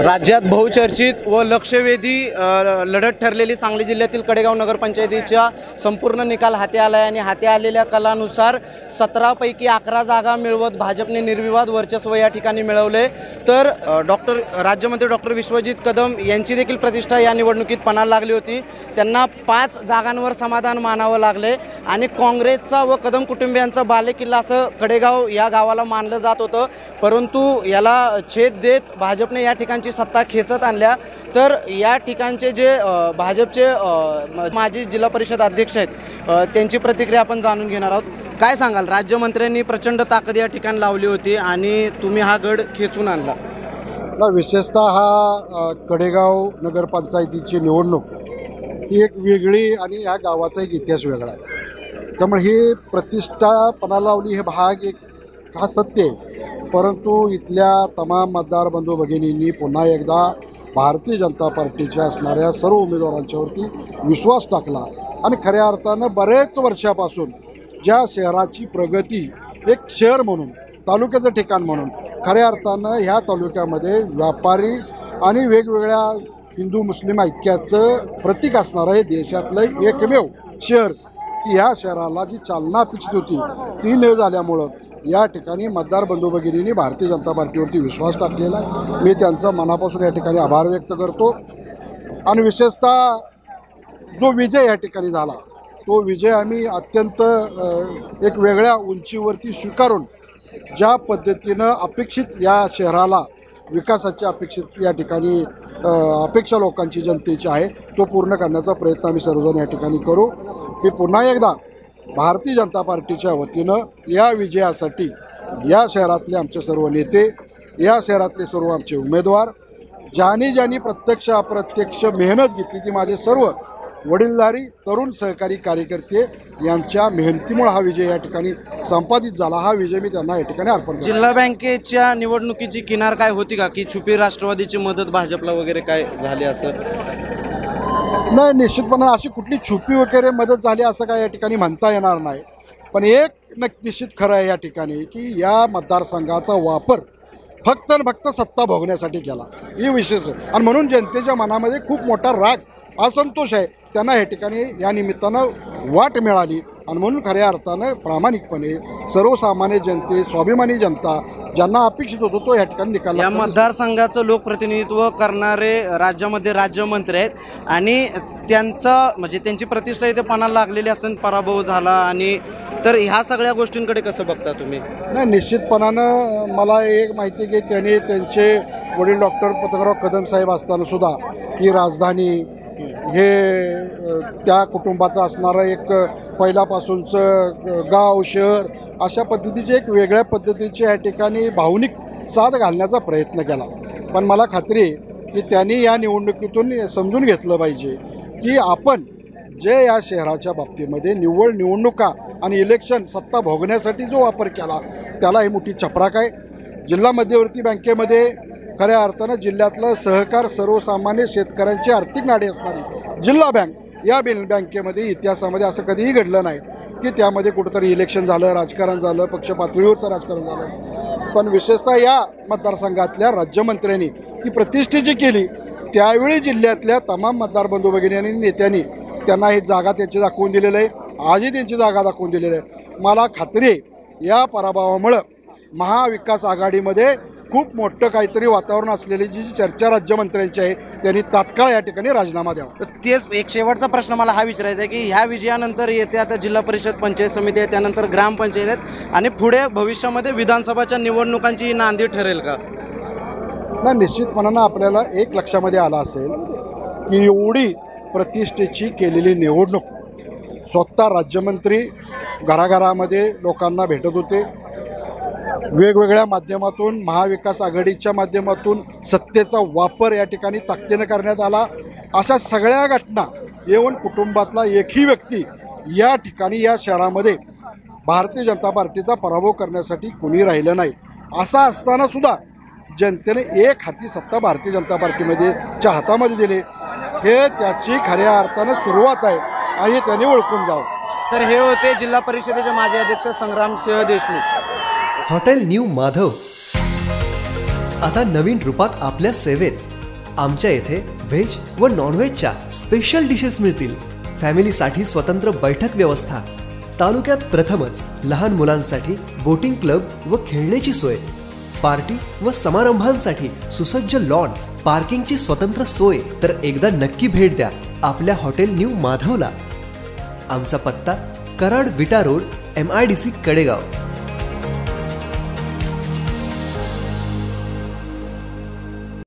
राज्यात बहुचर्चित व लक्षवेधी लढत ठरलेली सांगली जिल्ह्यातील कडेगाव नगरपंचायतीचा संपूर्ण निकाल हाती आला आहे आणि हाती आलेल्या कलानुसार 17 पैकी 11 जागा मिळवत भाजपने निर्विवाद वर्चस्व या ठिकाणी मिळवले। तर राज्यमंत्री डॉक्टर विश्वजित कदम यांची देखील प्रतिष्ठा या निवडणुकीत पणाला लागली होती। त्यांना 5 जागांवर समाधान मानावं लागले आणि काँग्रेसचा व कदम कुटुंबियांचा बालेकिल्ला असं कडेगाव या गावाला मानलं जात होतं, परंतु याला छेद देत भाजपने या ठिकाणची सत्ता खेचत आणल्या। तर या ठिकाणचे जे भाजपचे माजी जिल्हा परिषद अध्यक्ष आहेत त्यांची प्रतिक्रिया आपण जाणून घेणार आहोत। काय सांगाल, राज्यमंत्र्यांनी प्रचंड ताकद या ठिकाणी लावली होती आणि तुम्ही हा गड खेचून आणला? विशेषतः हा कडेगाव नगरपंचायतीची निवडणूक ही एक वेगळी आणि या गावाचा एक इतिहास वेगळा आहे, त्यामुळे ही प्रतिष्ठा पणाला लावली हे भाग एक हा सत्य आहे। परंतु इथल्या तमाम मतदार बंधू भगिनींनी पुन्हा एकदा भारतीय जनता पार्टीच्या असणाऱ्या सर्व उमेदवारांच्यावरती विश्वास टाकला आणि खऱ्या अर्थानं बरेच वर्षापासून ज्या शहराची प्रगती एक शहर म्हणून, तालुक्याचं ठिकाण म्हणून, खऱ्या अर्थानं ह्या तालुक्यामध्ये व्यापारी आणि वेगवेगळ्या हिंदू मुस्लिम ऐक्याचं प्रतीक असणारं हे देशातलं एकमेव शहर की ह्या शहराला जी चालना अपेक्षित होती ती न झाल्यामुळं या ठिकाणी मतदार बंधू भगिनींनी भारतीय जनता पार्टीवरती विश्वास टाकलेला आहे। मी त्यांचा मनापासून या ठिकाणी आभार व्यक्त करतो आणि विशेषतः जो विजय या ठिकाणी झाला तो विजय आम्ही अत्यंत एक वेगळ्या उंचीवरती स्वीकारून ज्या पद्धतीनं अपेक्षित या शहराला विकासाची अपेक्षित या ठिकाणी अपेक्षा लोकांची जनतेची आहे तो पूर्ण करण्याचा प्रयत्न आम्ही सर्वजण या ठिकाणी करू। मी पुन्हा एकदा भारतीय जनता पार्टीच्या वतीनं या विजयासाठी या शहरातले आमचे सर्व नेते, या शहरातले सर्व आमचे उमेदवार, ज्यांनी प्रत्यक्ष अप्रत्यक्ष मेहनत घेतली ती माझे सर्व वडीलधारी तरुण सहकारी कार्यकर्ते यांच्या मेहनतीमुळे हा विजय या ठिकाणी संपादित झाला। हा विजय मी त्यांना या ठिकाणी अर्पण करतो। जिल्हा बँकेच्या निवडणुकीची किनार काय होती का की छुपी राष्ट्रवादीची मदत भाजपला वगैरे काय झाली असं? नाही, निश्चितपणे अशी कुठली छुपी वगैरे मदत झाली असं काय या ठिकाणी म्हणता येणार नाही, पण एक निश्चित खरं आहे या ठिकाणी की या मतदारसंघाचा वापर फक्त सत्ता भोगण्यासाठी केला ही विशेष आहे आणि म्हणून जनतेच्या मनामध्ये खूप मोठा राग असंतोष आहे। त्यांना या ठिकाणी या निमित्तानं वाट मिळाली आणि म्हणून खऱ्या अर्थानं प्रामाणिकपणे सर्वसामान्य जनते, स्वाभिमानी जनता ज्यांना अपेक्षित होतो तो या ठिकाणी निकाल। या मतदारसंघाचं लोकप्रतिनिधित्व करणारे राज्यामध्ये राज्यमंत्री आहेत आणि त्यांची प्रतिष्ठा इथे पणाला लागलेली असताना पराभव झाला आणि तर ह्या सगळ्या गोष्टींकडे कसं बघता तुम्ही? नाही, निश्चितपणानं मला एक माहिती की त्यांनी त्यांचे वडील डॉक्टर पतंगराव कदम साहेब असताना सुद्धा ही राजधानी हे त्या कुटुंबाचं असणारं एक पहिल्यापासूनचं गाव शहर अशा पद्धतीची एक वेगळ्या पद्धतीची या ठिकाणी भावनिक साथ घालण्याचा प्रयत्न केला, पण मला खात्री आहे की त्यांनी या निवडणुकीतून समजून घेतलं पाहिजे की आपण जे या शहराच्या बाबतीमध्ये निव्वळ निवडणुका आणि इलेक्शन सत्ता भोगण्यासाठी जो वापर केला त्याला ही मोठी चपराक आहे। जिल्हा मध्यवर्ती बँकेमध्ये खऱ्या अर्थानं जिल्ह्यातलं सहकार सर्वसामान्य शेतकऱ्यांची आर्थिक नाडी असणारी जिल्हा बँक या बँकेमध्ये इतिहासामध्ये असं कधीही घडलं नाही की त्यामध्ये कुठंतरी इलेक्शन झालं, राजकारण झालं, पक्ष पातळीवरचं राजकारण झालं, पण विशेषतः या मतदारसंघातल्या राज्यमंत्र्यांनी ती प्रतिष्ठेची केली। त्यावेळी जिल्ह्यातल्या तमाम मतदार बंधू भगिनी आणि नेत्यांनी त्यांना ही जागा त्यांची दाखवून दिलेलं आहे, आजही त्यांची जागा दाखवून दिलेली आहे। मला खात्री आहे या पराभवामुळं महाविकास आघाडीमध्ये खूप मोठं काहीतरी वातावरण असलेली जी चर्चा राज्यमंत्र्यांची आहे त्यांनी तात्काळ या ठिकाणी राजीनामा द्यावा। तेच एक शेवटचा प्रश्न मला हा विचारायचा आहे की ह्या विजयानंतर येते आता जिल्हा परिषद पंचायत समिती आहे, त्यानंतर ग्रामपंचायत आहेत आणि पुढे भविष्यामध्ये विधानसभाच्या निवडणुकांची नांदी ठरेल का? नाही, निश्चितपणानं आपल्याला एक लक्षामध्ये आलं असेल की एवढी प्रतिष्ठेची केलेली निवडणूक स्वतः राज्यमंत्री घराघरामध्ये लोकांना भेटत होते, वेगवेगळ्या माध्यमातून महाविकास आघाडीच्या माध्यमातून सत्तेचा वापर या ठिकाणी ताकदीनं करण्यात आला। अशा सगळ्या घटना येऊन कुटुंबातला एकही व्यक्ती या ठिकाणी या शहरामध्ये भारतीय जनता पार्टीचा पराभव करण्यासाठी कुणी राहिलं नाही। असं असताना सुद्धा जनतेने एक हाती सत्ता भारतीय जनता पार्टीमध्ये च्या हातामध्ये दिले, हे त्याची खऱ्या अर्थानं सुरुवात आहे आणि त्यांनी ओळखून जावं। तर हे होते जिल्हा परिषदेचे माजी अध्यक्ष संग्रामसिंह देशमुख। हॉटेल न्यू माधव आता नवीन रूपात आपल्या सेवेत. आमच्या येथे व्हेज व नॉनव्हेजच्या स्पेशल डिशेस मिळतील. फॅमिलीसाठी स्वतंत्र बैठक व्यवस्था. तालुक्यात प्रथमच लहान मुलांसाठी बोटिंग क्लब व खेळण्याची सोय. पार्टी व समारंभांसाठी सुसज्ज लॉन, पार्किंगची स्वतंत्र सोय. तर एकदा नक्की भेट द्या आपल्या हॉटेल न्यू माधवला. आमचा पत्ता कराड विटा रोड, MIDC कडेगाव.